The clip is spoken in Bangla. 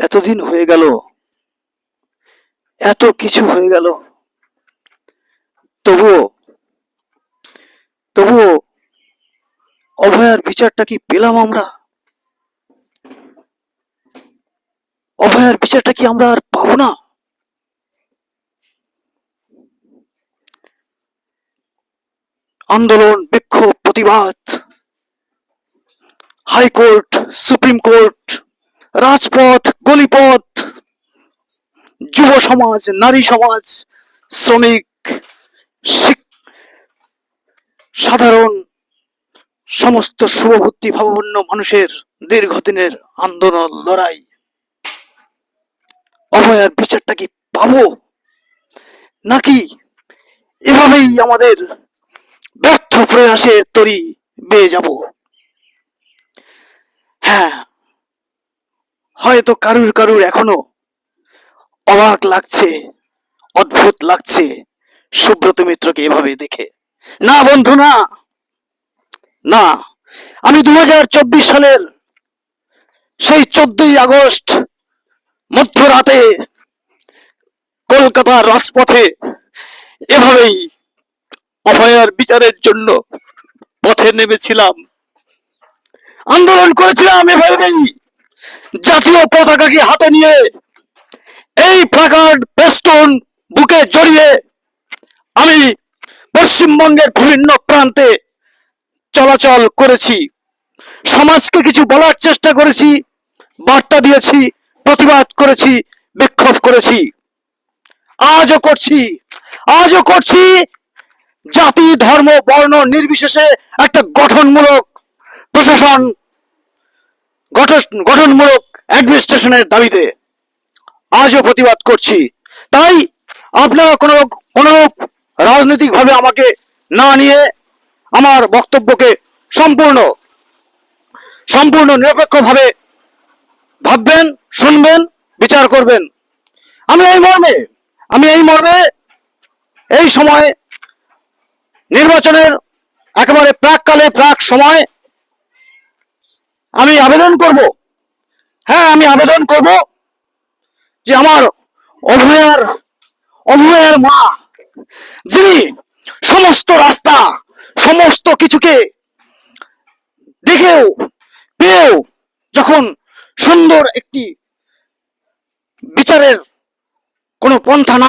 এতদিন হয়ে গেল, এত কিছু হয়ে গেল, তবুও তবুও অভয়ার বিচারটা কি পেলাম আমরা? অভয়ার বিচারটা কি আমরা আর পাবো না? আন্দোলন, বিক্ষোভ, প্রতিবাদ, হাইকোর্ট, সুপ্রিম কোর্ট, রাজপথ, গলিপথ, যুব সমাজ, নারী সমাজ, শ্রমিক, সাধারণ সমস্ত শুভবুদ্ধি ভাবাপন্ন মানুষের দীর্ঘদিনের আন্দোলন, লড়াই। অভয়ার বিচারটা কি পাবো, নাকি এভাবেই আমাদের ব্যর্থ প্রয়াসের তরি বেয়ে যাব? হ্যাঁ, হয়তো কারুর কারুর এখনো অবাক লাগছে, অদ্ভুত লাগছে সুব্রত মিত্রকে এভাবে দেখে। না বন্ধু, না না, আমি 2024 সালের সেই 14ই আগস্ট মধ্যরাতে কলকাতার রাজপথে এভাবেই অভয়ার বিচারের জন্য পথে নেমেছিলাম, আন্দোলন করেছিলাম এভাবেই জাতীয় পতাকাকে হাতে নিয়ে, এই প্ল্যাকার্ড পেস্টন বুকে জড়িয়ে আমি পশ্চিমবঙ্গের বিভিন্ন প্রান্তে চলাচল করেছি, সমাজকে কিছু বলার চেষ্টা করেছি, বার্তা দিয়েছি, প্রতিবাদ করেছি, বিক্ষোভ করেছি, আজও করছি, আজও করছি। জাতি, ধর্ম, বর্ণ নির্বিশেষে একটা গঠনমূলক প্রশাসন, গঠনমূলক অ্যাডমিনিস্ট্রেশনের দাবিতে আজও প্রতিবাদ করছি। তাই আপনারা কোনো রাজনৈতিক ভাবে আমাকে না নিয়ে আমার বক্তব্যকে সম্পূর্ণ নিরপেক্ষভাবে ভাববেন, শুনবেন, বিচার করবেন। আমি এই মর্মে এই সময় নির্বাচনের একেবারে প্রাককালে, প্রাক সময় আমি আবেদন করব, হ্যাঁ আমি আবেদন করব যে আমার অভয়ার মা, যিনি সমস্ত রাস্তা, সমস্ত কিছুকে দেখেও পেয়েও যখন সুন্দর একটি বিচারের কোনো পন্থা না